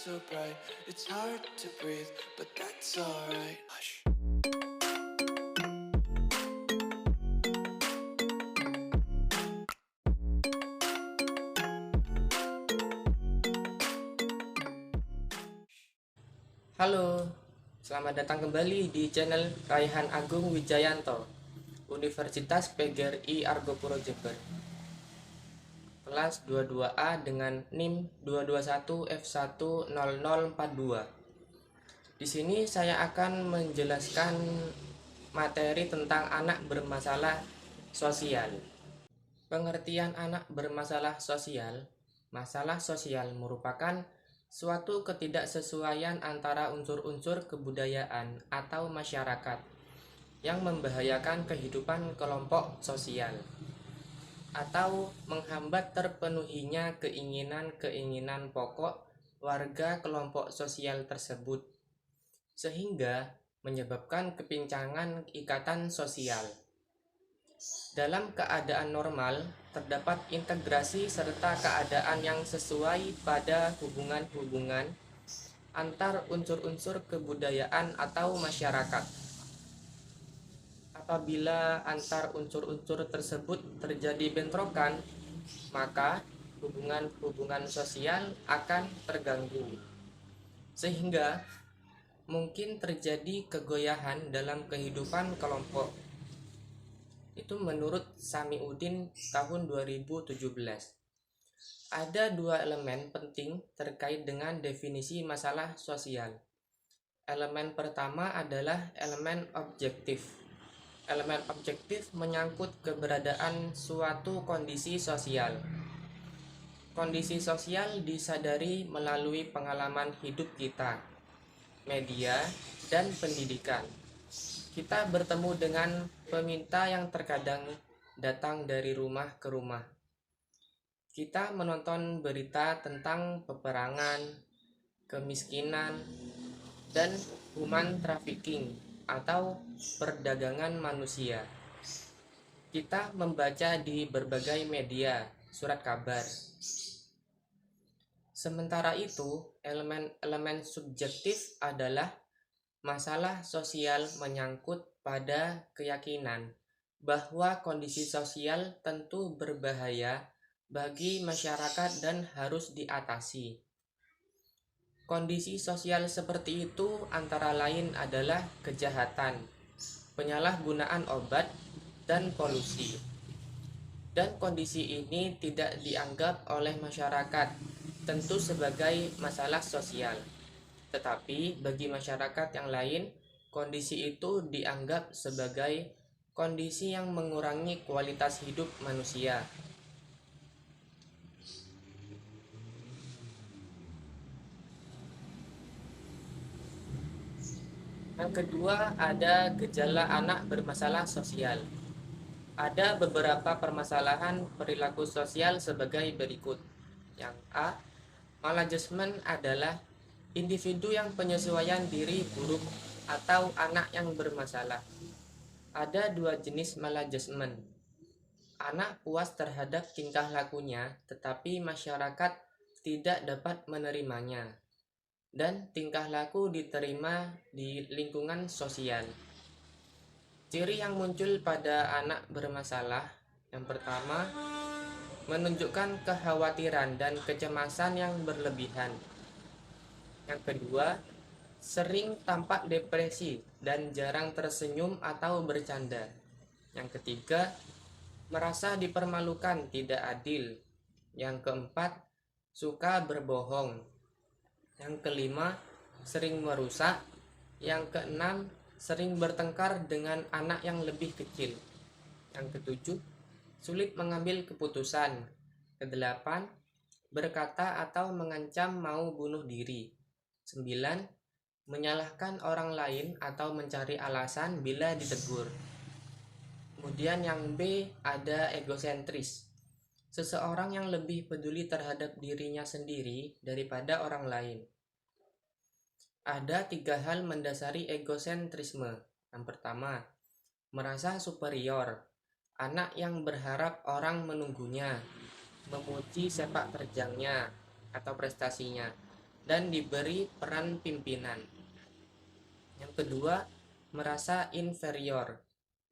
so bright, it's hard to breathe, but that's alright. Hush. Halo, selamat datang kembali di channel Raihan Agung Wijayanto, Universitas PGRI Argopuro Jember. Kelas 22A dengan NIM 221F10042. Di sini saya akan menjelaskan materi tentang anak bermasalah sosial. Pengertian anak bermasalah sosial. Masalah sosial merupakan suatu ketidaksesuaian antara unsur-unsur kebudayaan atau masyarakat yang membahayakan kehidupan kelompok sosial atau menghambat terpenuhinya keinginan-keinginan pokok warga kelompok sosial tersebut, sehingga menyebabkan kepincangan ikatan sosial. Dalam keadaan normal, terdapat integrasi serta keadaan yang sesuai pada hubungan-hubungan antar unsur-unsur kebudayaan atau masyarakat. Apabila antar unsur-unsur tersebut terjadi bentrokan, maka hubungan-hubungan sosial akan terganggu, sehingga mungkin terjadi kegoyahan dalam kehidupan kelompok. Itu menurut Samiuddin tahun 2017. Ada dua elemen penting terkait dengan definisi masalah sosial. Elemen pertama adalah elemen objektif. Elemen objektif menyangkut keberadaan suatu kondisi sosial. Kondisi sosial disadari melalui pengalaman hidup kita, media, dan pendidikan. Kita bertemu dengan peminta yang terkadang datang dari rumah ke rumah. Kita menonton berita tentang peperangan, kemiskinan, dan human trafficking atau perdagangan manusia. Kita membaca di berbagai media, surat kabar. Sementara itu, elemen-elemen subjektif adalah masalah sosial menyangkut pada keyakinan bahwa kondisi sosial tentu berbahaya bagi masyarakat dan harus diatasi. Kondisi sosial seperti itu antara lain adalah kejahatan, penyalahgunaan obat, dan polusi. Dan kondisi ini tidak dianggap oleh masyarakat tentu sebagai masalah sosial. Tetapi bagi masyarakat yang lain, kondisi itu dianggap sebagai kondisi yang mengurangi kualitas hidup manusia. Yang kedua, ada gejala anak bermasalah sosial. Ada beberapa permasalahan perilaku sosial sebagai berikut. Yang A, maladjustment adalah individu yang penyesuaian diri buruk atau anak yang bermasalah. Ada dua jenis maladjustment. Anak puas terhadap tingkah lakunya, tetapi masyarakat tidak dapat menerimanya. Dan tingkah laku diterima di lingkungan sosial. Ciri yang muncul pada anak bermasalah, yang pertama, menunjukkan kekhawatiran dan kecemasan yang berlebihan. Yang kedua, sering tampak depresi dan jarang tersenyum atau bercanda. Yang ketiga, merasa dipermalukan, tidak adil. Yang keempat, suka berbohong. Yang kelima, sering merusak. Yang keenam, sering bertengkar dengan anak yang lebih kecil. Yang ketujuh, sulit mengambil keputusan. Kedelapan, berkata atau mengancam mau bunuh diri. 9. Menyalahkan orang lain atau mencari alasan bila ditegur. Kemudian yang B, ada egosentris. Seseorang yang lebih peduli terhadap dirinya sendiri daripada orang lain. Ada 3 hal mendasari egosentrisme. Yang pertama, merasa superior. Anak yang berharap orang menunggunya, memuji sepak terjangnya atau prestasinya, dan diberi peran pimpinan. Yang kedua, merasa inferior.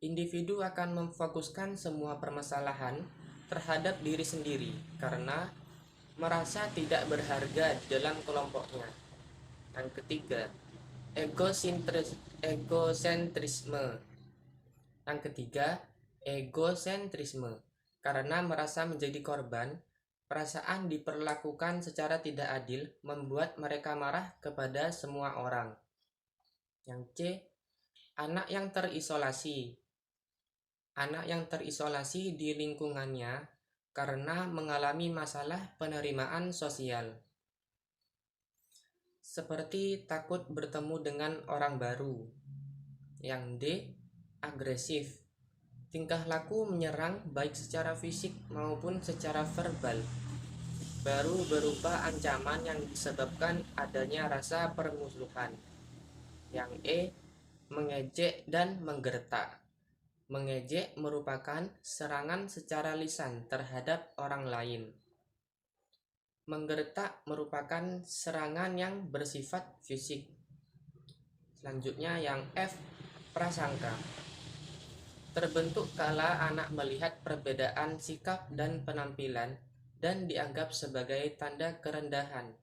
Individu akan memfokuskan semua permasalahan terhadap diri sendiri karena merasa tidak berharga di dalam kelompoknya. Yang ketiga, egosentrisme. Yang ketiga, egosentrisme. Karena merasa menjadi korban, perasaan diperlakukan secara tidak adil membuat mereka marah kepada semua orang. Yang C, anak yang terisolasi. Anak yang terisolasi di lingkungannya karena mengalami masalah penerimaan sosial, seperti takut bertemu dengan orang baru. Yang D, agresif. Tingkah laku menyerang baik secara fisik maupun secara verbal, baru berupa ancaman yang disebabkan adanya rasa permusuhan. Yang E, mengejek dan menggertak. Mengejek merupakan serangan secara lisan terhadap orang lain. Menggertak merupakan serangan yang bersifat fisik. Selanjutnya yang F, prasangka. Terbentuk kala anak melihat perbedaan sikap dan penampilan dan dianggap sebagai tanda kerendahan.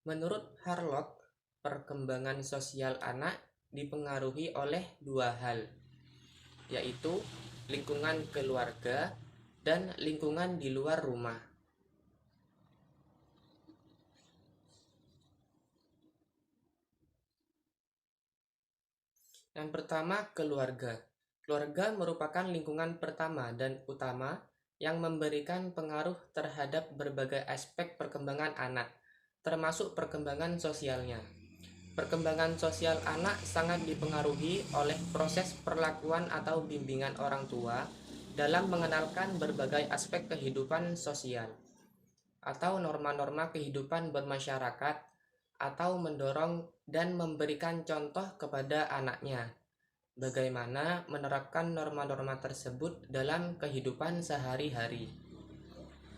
Menurut Harlock, perkembangan sosial anak dipengaruhi oleh dua hal, yaitu lingkungan keluarga dan lingkungan di luar rumah. Yang pertama, keluarga. Keluarga merupakan lingkungan pertama dan utama yang memberikan pengaruh terhadap berbagai aspek perkembangan anak, termasuk perkembangan sosialnya. Perkembangan sosial anak sangat dipengaruhi oleh proses perlakuan atau bimbingan orang tua dalam mengenalkan berbagai aspek kehidupan sosial atau norma-norma kehidupan bermasyarakat, atau mendorong dan memberikan contoh kepada anaknya bagaimana menerapkan norma-norma tersebut dalam kehidupan sehari-hari.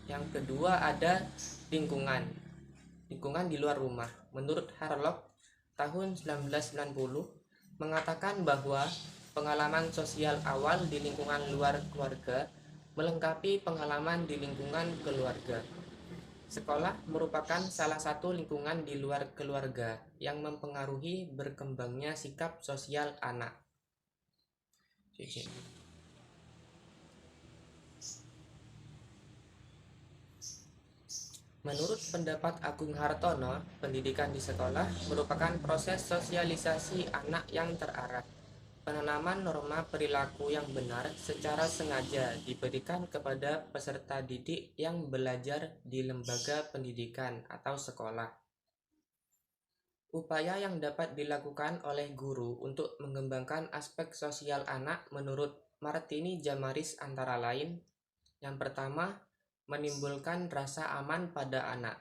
Yang kedua ada lingkungan. Lingkungan di luar rumah. Menurut Harlock, tahun 1990 mengatakan bahwa pengalaman sosial awal di lingkungan luar keluarga melengkapi pengalaman di lingkungan keluarga. Sekolah merupakan salah satu lingkungan di luar keluarga yang mempengaruhi berkembangnya sikap sosial anak. Menurut pendapat Agung Hartono, pendidikan di sekolah merupakan proses sosialisasi anak yang terarah. Penanaman norma perilaku yang benar secara sengaja diberikan kepada peserta didik yang belajar di lembaga pendidikan atau sekolah. Upaya yang dapat dilakukan oleh guru untuk mengembangkan aspek sosial anak menurut Martini Jamaris antara lain, yang pertama, menimbulkan rasa aman pada anak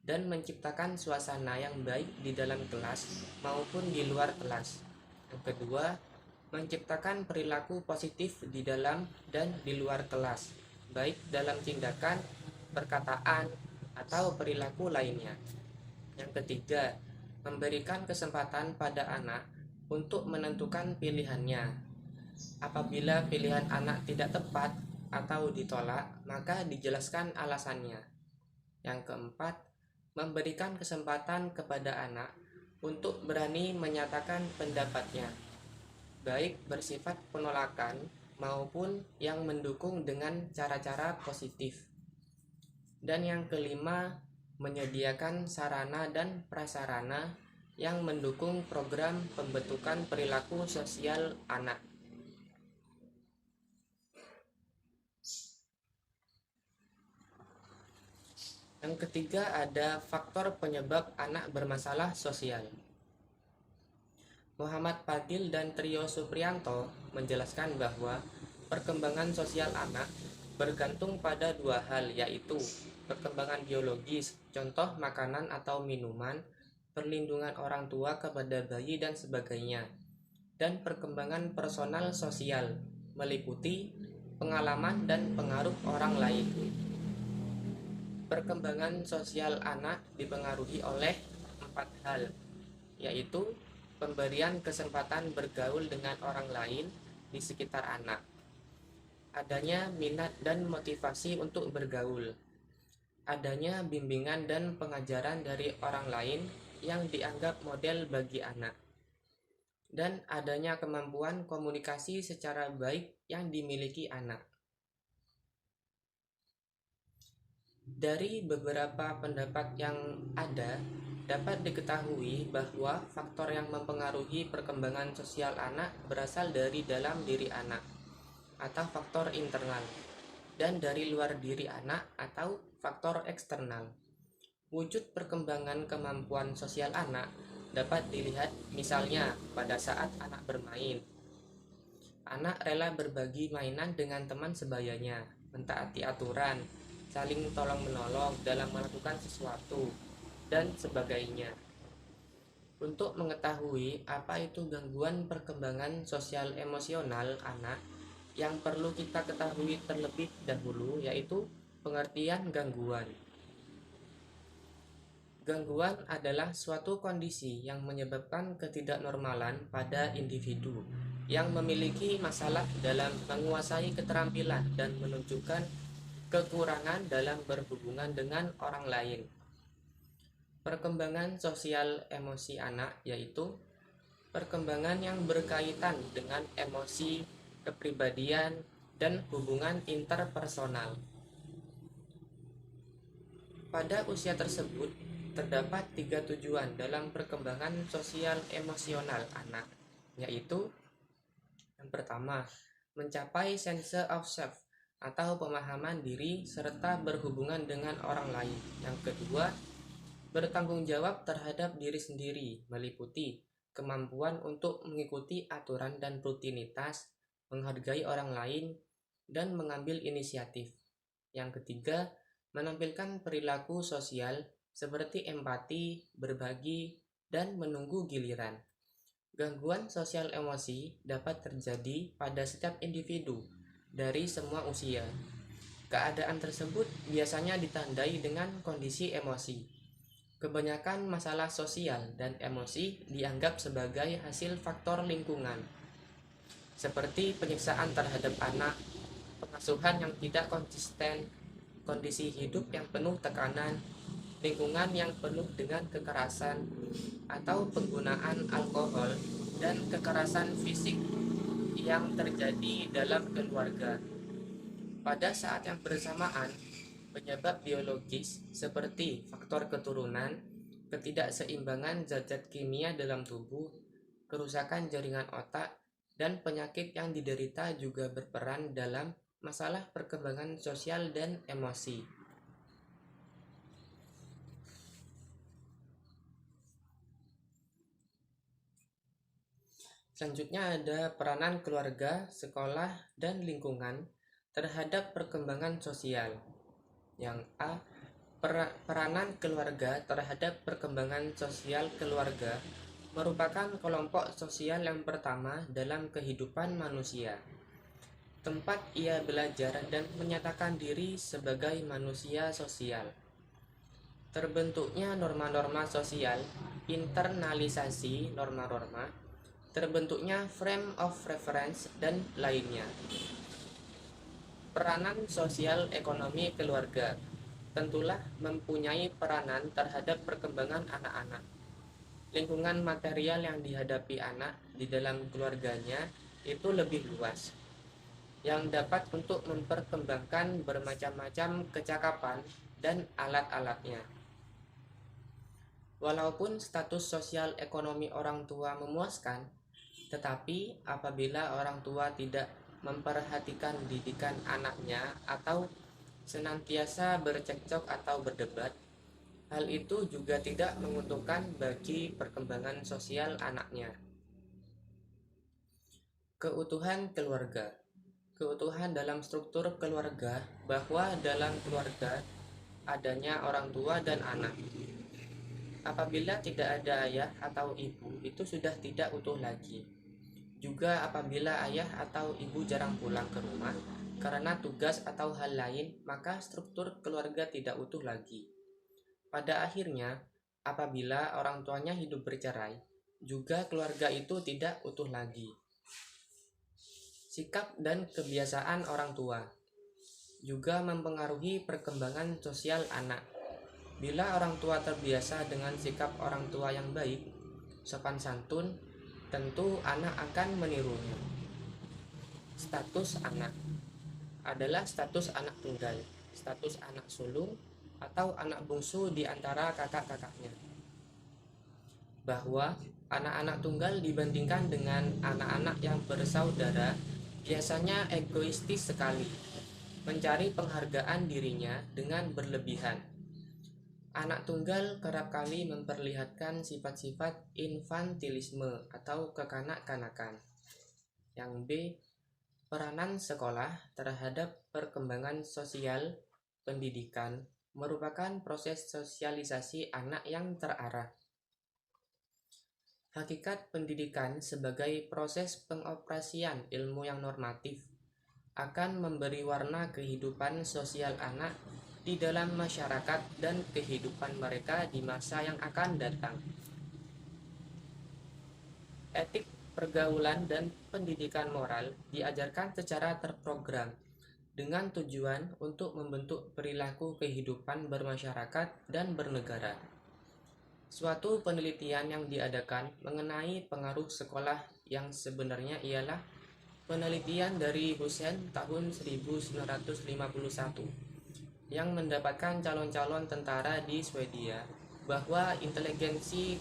dan menciptakan suasana yang baik di dalam kelas maupun di luar kelas. Yang kedua, menciptakan perilaku positif di dalam dan di luar kelas, baik dalam tindakan, perkataan, atau perilaku lainnya. Yang ketiga, memberikan kesempatan pada anak untuk menentukan pilihannya. Apabila pilihan anak tidak tepat atau ditolak, maka dijelaskan alasannya. Yang keempat, memberikan kesempatan kepada anak untuk berani menyatakan pendapatnya, baik bersifat penolakan maupun yang mendukung dengan cara-cara positif. Dan yang kelima, menyediakan sarana dan prasarana yang mendukung program pembentukan perilaku sosial anak. Yang ketiga ada faktor penyebab anak bermasalah sosial. Muhammad Fadil dan Trio Supriyanto menjelaskan bahwa perkembangan sosial anak bergantung pada dua hal, yaitu perkembangan biologis, contoh makanan atau minuman, perlindungan orang tua kepada bayi dan sebagainya, dan perkembangan personal sosial, meliputi pengalaman dan pengaruh orang lain. Perkembangan sosial anak dipengaruhi oleh 4 hal, yaitu pemberian kesempatan bergaul dengan orang lain di sekitar anak, adanya minat dan motivasi untuk bergaul, adanya bimbingan dan pengajaran dari orang lain yang dianggap model bagi anak, dan adanya kemampuan komunikasi secara baik yang dimiliki anak. Dari beberapa pendapat yang ada, dapat diketahui bahwa faktor yang mempengaruhi perkembangan sosial anak berasal dari dalam diri anak atau faktor internal, dan dari luar diri anak atau faktor eksternal. Wujud perkembangan kemampuan sosial anak dapat dilihat misalnya pada saat anak bermain. Anak rela berbagi mainan dengan teman sebayanya, mentaati aturan, saling tolong-menolong dalam melakukan sesuatu, dan sebagainya. Untuk mengetahui apa itu gangguan perkembangan sosial emosional anak, yang perlu kita ketahui terlebih dahulu yaitu pengertian gangguan. Gangguan adalah suatu kondisi yang menyebabkan ketidaknormalan pada individu yang memiliki masalah dalam menguasai keterampilan dan menunjukkan kekurangan dalam berhubungan dengan orang lain. Perkembangan sosial emosi anak yaitu perkembangan yang berkaitan dengan emosi, kepribadian, dan hubungan interpersonal. Pada usia tersebut, terdapat 3 tujuan dalam perkembangan sosial emosional anak, yaitu yang pertama, mencapai sense of self atau pemahaman diri serta berhubungan dengan orang lain. Yang kedua, bertanggung jawab terhadap diri sendiri, meliputi kemampuan untuk mengikuti aturan dan rutinitas, menghargai orang lain, dan mengambil inisiatif. Yang ketiga, menampilkan perilaku sosial seperti empati, berbagi, dan menunggu giliran. Gangguan sosial emosi dapat terjadi pada setiap individu dari semua usia. Keadaan tersebut biasanya ditandai dengan kondisi emosi. Kebanyakan masalah sosial dan emosi dianggap sebagai hasil faktor lingkungan, seperti penyiksaan terhadap anak, pengasuhan yang tidak konsisten, kondisi hidup yang penuh tekanan, lingkungan yang penuh dengan kekerasan, atau penggunaan alkohol dan kekerasan fisik yang terjadi dalam keluarga. Pada saat yang bersamaan, penyebab biologis seperti faktor keturunan, ketidakseimbangan zat-zat kimia dalam tubuh, kerusakan jaringan otak, dan penyakit yang diderita juga berperan dalam masalah perkembangan sosial dan emosi. Selanjutnya ada peranan keluarga, sekolah, dan lingkungan terhadap perkembangan sosial. Yang A, peranan keluarga terhadap perkembangan sosial keluarga merupakan kelompok sosial yang pertama dalam kehidupan manusia. Tempat ia belajar dan menyatakan diri sebagai manusia sosial. Terbentuknya norma-norma sosial, internalisasi norma-norma, terbentuknya frame of reference, dan lainnya. Peranan sosial ekonomi keluarga tentulah mempunyai peranan terhadap perkembangan anak-anak. Lingkungan material yang dihadapi anak di dalam keluarganya itu lebih luas, yang dapat untuk memperkembangkan bermacam-macam kecakapan dan alat-alatnya. Walaupun status sosial ekonomi orang tua memuaskan, tetapi apabila orang tua tidak memperhatikan didikan anaknya atau senantiasa bercekcok atau berdebat, hal itu juga tidak menguntungkan bagi perkembangan sosial anaknya. Keutuhan keluarga. Keutuhan dalam struktur keluarga, bahwa dalam keluarga adanya orang tua dan anak. Apabila tidak ada ayah atau ibu, itu sudah tidak utuh lagi. Juga apabila ayah atau ibu jarang pulang ke rumah, karena tugas atau hal lain, maka struktur keluarga tidak utuh lagi. Pada akhirnya, apabila orang tuanya hidup bercerai, juga keluarga itu tidak utuh lagi. Sikap dan kebiasaan orang tua juga mempengaruhi perkembangan sosial anak. Bila orang tua terbiasa dengan sikap orang tua yang baik, sopan santun, tentu anak akan menirunya. Status anak adalah status anak tunggal, status anak sulung, atau anak bungsu di antara kakak-kakaknya. Bahwa anak-anak tunggal dibandingkan dengan anak-anak yang bersaudara biasanya egoistis sekali, mencari penghargaan dirinya dengan berlebihan. Anak tunggal kerap kali memperlihatkan sifat-sifat infantilisme atau kekanak-kanakan. Yang B, peranan sekolah terhadap perkembangan sosial pendidikan merupakan proses sosialisasi anak yang terarah. Hakikat pendidikan sebagai proses pengoperasian ilmu yang normatif akan memberi warna kehidupan sosial anak di dalam masyarakat dan kehidupan mereka di masa yang akan datang. Etik pergaulan dan pendidikan moral diajarkan secara terprogram dengan tujuan untuk membentuk perilaku kehidupan bermasyarakat dan bernegara. Suatu penelitian yang diadakan mengenai pengaruh sekolah yang sebenarnya ialah penelitian dari Hussein tahun 1951 yang mendapatkan calon-calon tentara di Swedia bahwa inteligensi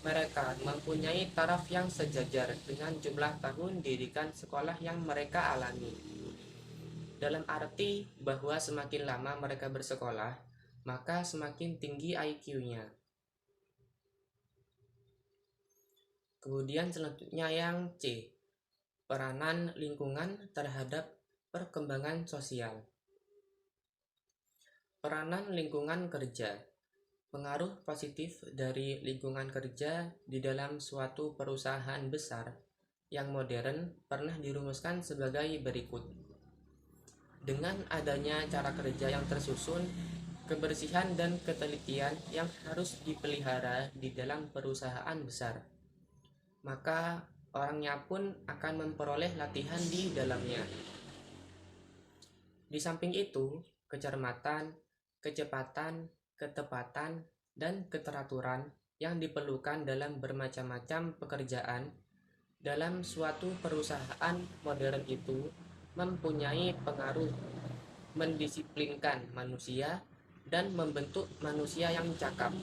mereka mempunyai taraf yang sejajar dengan jumlah tahun didikan sekolah yang mereka alami. Dalam arti bahwa semakin lama mereka bersekolah, maka semakin tinggi IQ-nya. Kemudian selanjutnya yang C, peranan lingkungan terhadap perkembangan sosial. Peranan lingkungan kerja. Pengaruh positif dari lingkungan kerja di dalam suatu perusahaan besar yang modern pernah dirumuskan sebagai berikut. Dengan adanya cara kerja yang tersusun, kebersihan dan ketelitian yang harus dipelihara di dalam perusahaan besar, maka orangnya pun akan memperoleh latihan di dalamnya. Di samping itu, kecermatan, kecepatan, ketepatan, dan keteraturan yang diperlukan dalam bermacam-macam pekerjaan dalam suatu perusahaan modern itu mempunyai pengaruh mendisiplinkan manusia dan membentuk manusia yang cakap.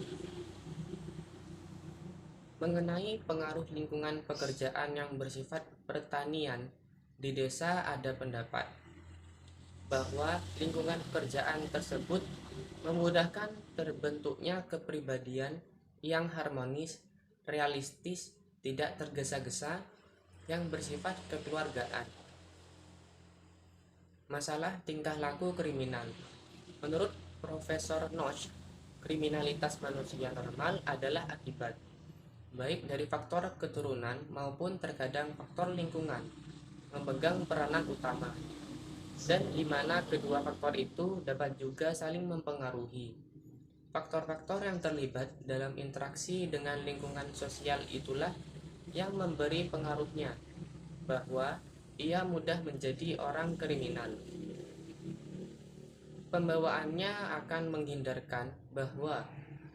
Mengenai pengaruh lingkungan pekerjaan yang bersifat pertanian, di desa ada pendapat bahwa lingkungan pekerjaan tersebut memudahkan terbentuknya kepribadian yang harmonis, realistis, tidak tergesa-gesa, yang bersifat kekeluargaan. Masalah tingkah laku kriminal. Menurut Profesor Noche, kriminalitas manusia normal adalah akibat baik dari faktor keturunan maupun terkadang faktor lingkungan memegang peranan utama, dan di mana kedua faktor itu dapat juga saling mempengaruhi. Faktor-faktor yang terlibat dalam interaksi dengan lingkungan sosial itulah yang memberi pengaruhnya bahwa ia mudah menjadi orang kriminal. Pembawaannya akan menghindarkan bahwa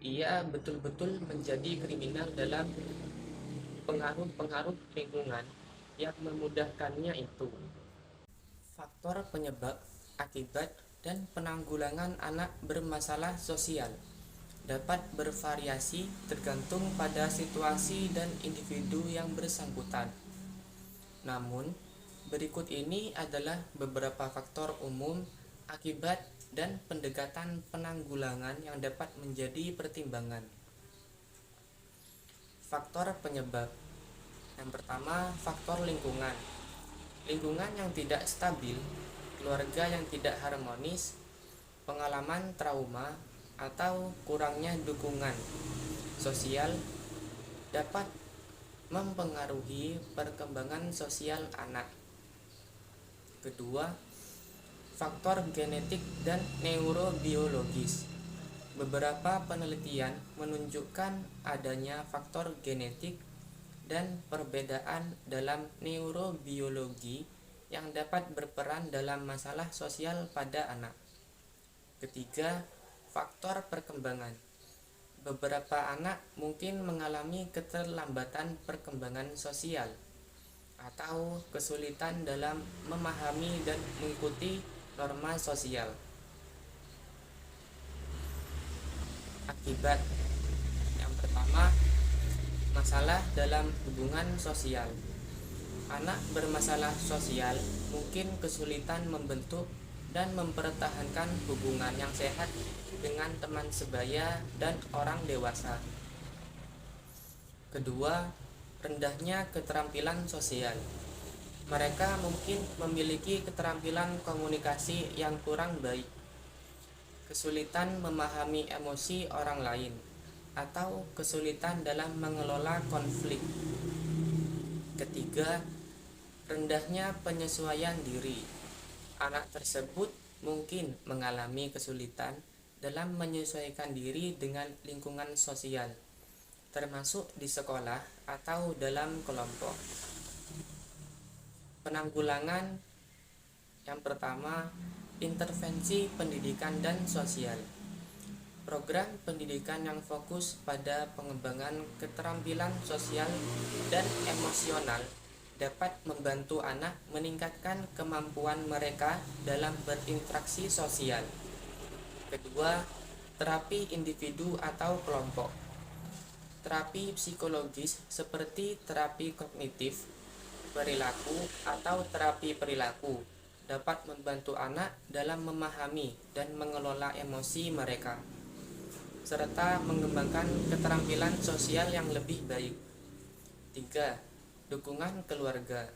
ia betul-betul menjadi kriminal dalam pengaruh-pengaruh lingkungan yang memudahkannya itu. Faktor penyebab, akibat, dan penanggulangan anak bermasalah sosial dapat bervariasi tergantung pada situasi dan individu yang bersangkutan. Namun, berikut ini adalah beberapa faktor umum, akibat, dan pendekatan penanggulangan yang dapat menjadi pertimbangan. Faktor penyebab. Yang pertama, faktor lingkungan. Lingkungan yang tidak stabil, keluarga yang tidak harmonis, pengalaman trauma, atau kurangnya dukungan sosial dapat mempengaruhi perkembangan sosial anak. Kedua, faktor genetik dan neurobiologis. Beberapa penelitian menunjukkan adanya faktor genetik dan perbedaan dalam neurobiologi yang dapat berperan dalam masalah sosial pada anak. Ketiga, faktor perkembangan. Beberapa anak mungkin mengalami keterlambatan perkembangan sosial atau kesulitan dalam memahami dan mengikuti norma sosial. Akibat yang pertama, masalah dalam hubungan sosial. Anak bermasalah sosial mungkin kesulitan membentuk dan mempertahankan hubungan yang sehat dengan teman sebaya dan orang dewasa. Kedua, rendahnya keterampilan sosial. Mereka mungkin memiliki keterampilan komunikasi yang kurang baik, kesulitan memahami emosi orang lain, atau kesulitan dalam mengelola konflik. Ketiga, rendahnya penyesuaian diri. Anak tersebut mungkin mengalami kesulitan dalam menyesuaikan diri dengan lingkungan sosial, termasuk di sekolah atau dalam kelompok. Penanggulangan yang pertama, intervensi pendidikan dan sosial. Program pendidikan yang fokus pada pengembangan keterampilan sosial dan emosional dapat membantu anak meningkatkan kemampuan mereka dalam berinteraksi sosial. Kedua, terapi individu atau kelompok. Terapi psikologis seperti terapi kognitif, perilaku, atau terapi perilaku dapat membantu anak dalam memahami dan mengelola emosi mereka, serta mengembangkan keterampilan sosial yang lebih baik. 3. Dukungan keluarga.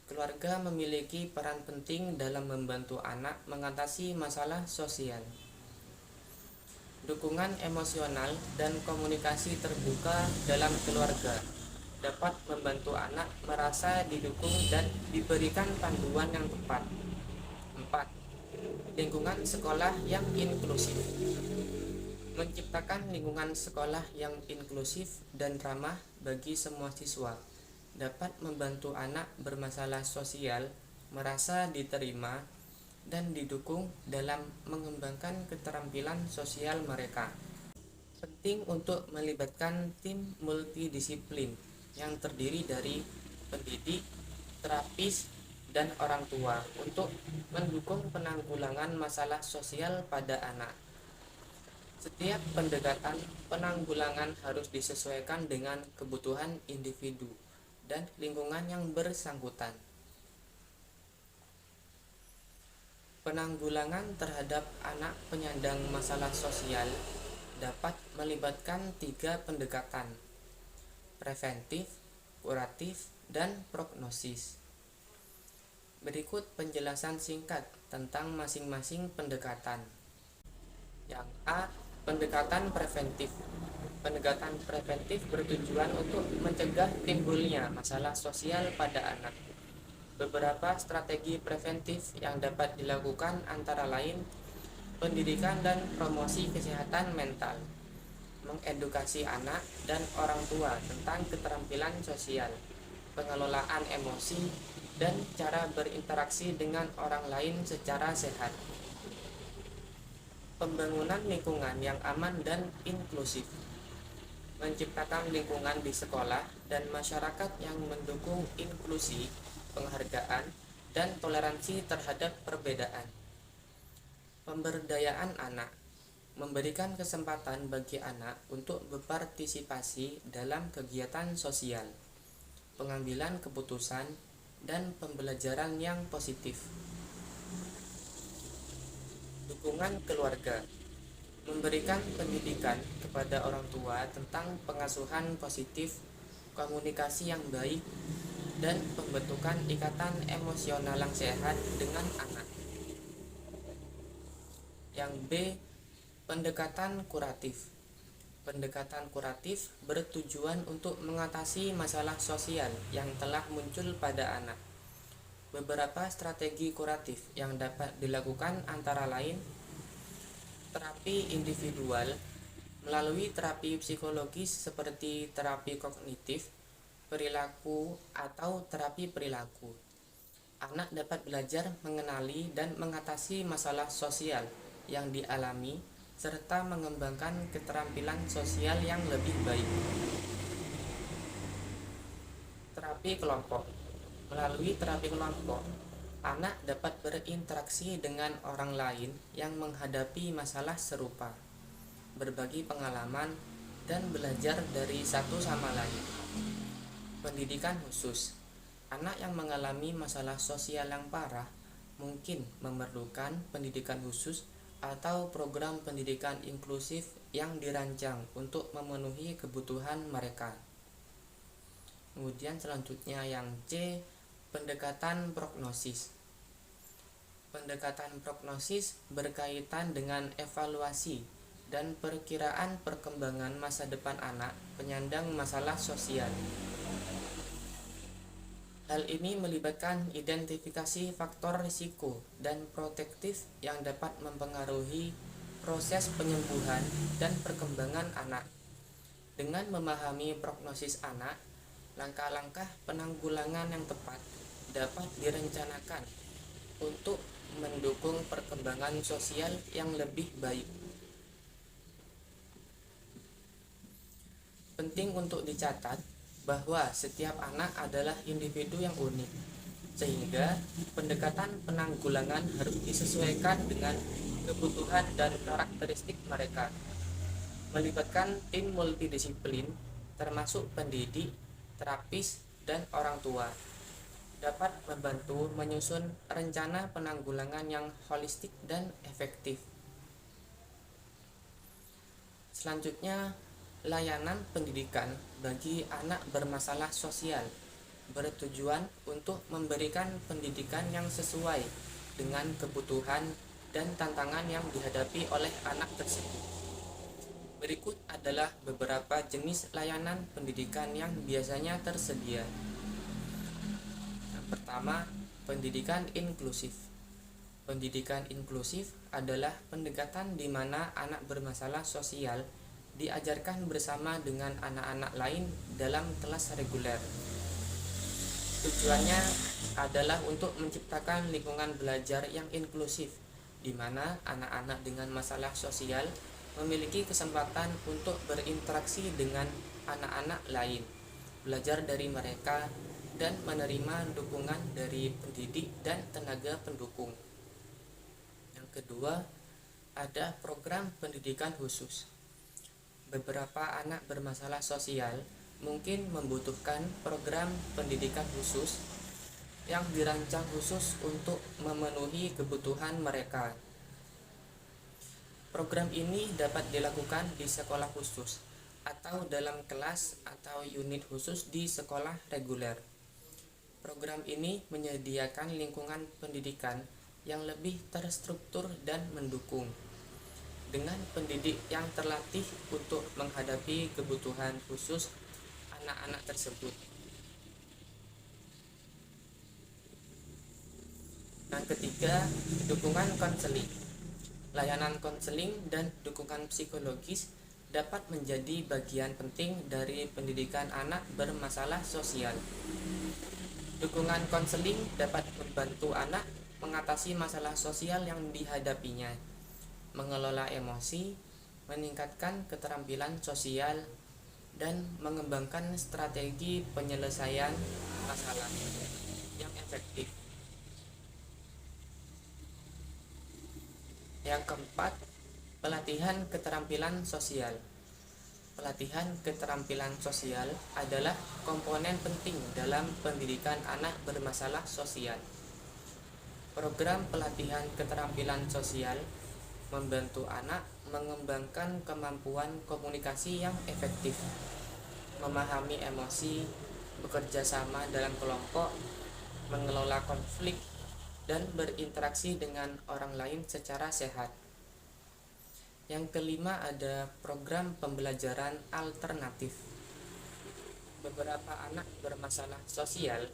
Keluarga memiliki peran penting dalam membantu anak mengatasi masalah sosial. Dukungan emosional dan komunikasi terbuka dalam keluarga dapat membantu anak merasa didukung dan diberikan panduan yang tepat. 4. Lingkungan sekolah yang inklusif. Menciptakan lingkungan sekolah yang inklusif dan ramah bagi semua siswa dapat membantu anak bermasalah sosial merasa diterima dan didukung dalam mengembangkan keterampilan sosial mereka. Penting untuk melibatkan tim multidisiplin yang terdiri dari pendidik, terapis, dan orang tua untuk mendukung penanggulangan masalah sosial pada anak. Setiap pendekatan penanggulangan harus disesuaikan dengan kebutuhan individu dan lingkungan yang bersangkutan. Penanggulangan terhadap anak penyandang masalah sosial dapat melibatkan 3 pendekatan: preventif, kuratif, dan prognosis. Berikut penjelasan singkat tentang masing-masing pendekatan. Yang A. Pendekatan preventif. Pendekatan preventif bertujuan untuk mencegah timbulnya masalah sosial pada anak. Beberapa strategi preventif yang dapat dilakukan antara lain pendidikan dan promosi kesehatan mental, mengedukasi anak dan orang tua tentang keterampilan sosial, pengelolaan emosi, dan cara berinteraksi dengan orang lain secara sehat. Pembangunan lingkungan yang aman dan inklusif. Menciptakan lingkungan di sekolah dan masyarakat yang mendukung inklusi, penghargaan, dan toleransi terhadap perbedaan. Pemberdayaan anak. Memberikan kesempatan bagi anak untuk berpartisipasi dalam kegiatan sosial, pengambilan keputusan, dan pembelajaran yang positif. Dukungan keluarga. Memberikan pendidikan kepada orang tua tentang pengasuhan positif, komunikasi yang baik, dan pembentukan ikatan emosional yang sehat dengan anak. Yang B. Pendekatan kuratif. Pendekatan kuratif bertujuan untuk mengatasi masalah sosial yang telah muncul pada anak. Beberapa strategi kuratif yang dapat dilakukan antara lain terapi individual melalui terapi psikologis seperti terapi kognitif, perilaku, atau terapi perilaku. Anak dapat belajar mengenali dan mengatasi masalah sosial yang dialami serta mengembangkan keterampilan sosial yang lebih baik. Terapi kelompok. Melalui terapi kelompok, anak dapat berinteraksi dengan orang lain yang menghadapi masalah serupa, berbagi pengalaman, dan belajar dari satu sama lain. Pendidikan khusus. Anak yang mengalami masalah sosial yang parah mungkin memerlukan pendidikan khusus atau program pendidikan inklusif yang dirancang untuk memenuhi kebutuhan mereka. Kemudian selanjutnya yang C, pendekatan prognosis. Pendekatan prognosis berkaitan dengan evaluasi dan perkiraan perkembangan masa depan anak penyandang masalah sosial. Hal ini melibatkan identifikasi faktor risiko dan protektif yang dapat mempengaruhi proses penyembuhan dan perkembangan anak. Dengan memahami prognosis anak, langkah-langkah penanggulangan yang tepat dapat direncanakan untuk mendukung perkembangan sosial yang lebih baik. Penting untuk dicatat bahwa setiap anak adalah individu yang unik, sehingga pendekatan penanggulangan harus disesuaikan dengan kebutuhan dan karakteristik mereka. Melibatkan tim multidisiplin, termasuk pendidik, terapis, dan orang tua, dapat membantu menyusun rencana penanggulangan yang holistik dan efektif. Selanjutnya, layanan pendidikan bagi anak bermasalah sosial bertujuan untuk memberikan pendidikan yang sesuai dengan kebutuhan dan tantangan yang dihadapi oleh anak tersebut. Berikut adalah beberapa jenis layanan pendidikan yang biasanya tersedia. Yang pertama, pendidikan inklusif. Pendidikan inklusif adalah pendekatan di mana anak bermasalah sosial diajarkan bersama dengan anak-anak lain dalam kelas reguler. Tujuannya adalah untuk menciptakan lingkungan belajar yang inklusif, di mana anak-anak dengan masalah sosial memiliki kesempatan untuk berinteraksi dengan anak-anak lain, belajar dari mereka, dan menerima dukungan dari pendidik dan tenaga pendukung. Yang kedua, ada program pendidikan khusus. Beberapa anak bermasalah sosial mungkin membutuhkan program pendidikan khusus yang dirancang khusus untuk memenuhi kebutuhan mereka. Program ini dapat dilakukan di sekolah khusus atau dalam kelas atau unit khusus di sekolah reguler. Program ini menyediakan lingkungan pendidikan yang lebih terstruktur dan mendukung, dengan pendidik yang terlatih untuk menghadapi kebutuhan khusus anak-anak tersebut. Yang ketiga, dukungan konseling. Layanan konseling dan dukungan psikologis dapat menjadi bagian penting dari pendidikan anak bermasalah sosial. Dukungan konseling dapat membantu anak mengatasi masalah sosial yang dihadapinya, mengelola emosi, meningkatkan keterampilan sosial, dan mengembangkan strategi penyelesaian masalah yang efektif. Yang keempat, pelatihan keterampilan sosial. Pelatihan keterampilan sosial adalah komponen penting dalam pendidikan anak bermasalah sosial. Program pelatihan keterampilan sosial membantu anak mengembangkan kemampuan komunikasi yang efektif, memahami emosi, bekerja sama dalam kelompok, mengelola konflik, dan berinteraksi dengan orang lain secara sehat. Yang kelima, ada program pembelajaran alternatif. Beberapa anak bermasalah sosial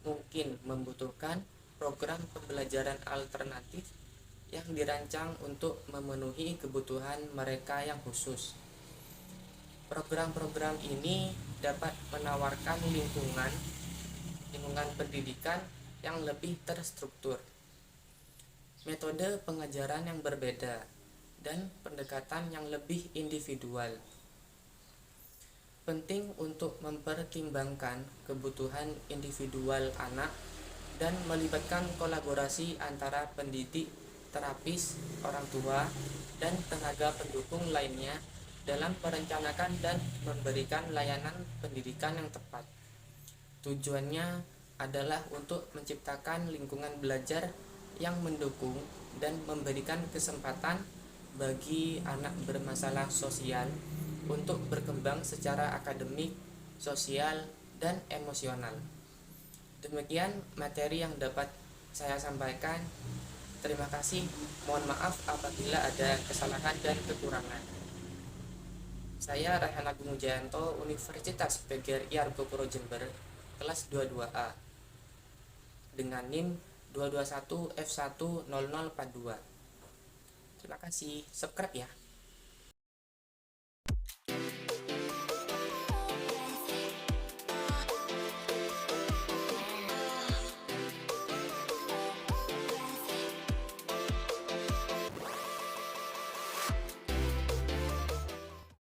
mungkin membutuhkan program pembelajaran alternatif yang dirancang untuk memenuhi kebutuhan mereka yang khusus. Program-program ini dapat menawarkan lingkungan pendidikan yang lebih terstruktur, metode pengajaran yang berbeda, dan pendekatan yang lebih individual. Penting untuk mempertimbangkan kebutuhan individual anak dan melibatkan kolaborasi antara pendidik, terapis, orang tua, dan tenaga pendukung lainnya dalam merencanakan dan memberikan layanan pendidikan yang tepat. Tujuannya adalah untuk menciptakan lingkungan belajar yang mendukung dan memberikan kesempatan bagi anak bermasalah sosial untuk berkembang secara akademik, sosial, dan emosional. Demikian materi yang dapat saya sampaikan. Terima kasih. Mohon maaf apabila ada kesalahan dan kekurangan. Saya Raihan Agung Mujayanto, Universitas PGRI Argopuro Jember, kelas 22A, dengan NIM 221F10042. Terima kasih. Subscribe ya.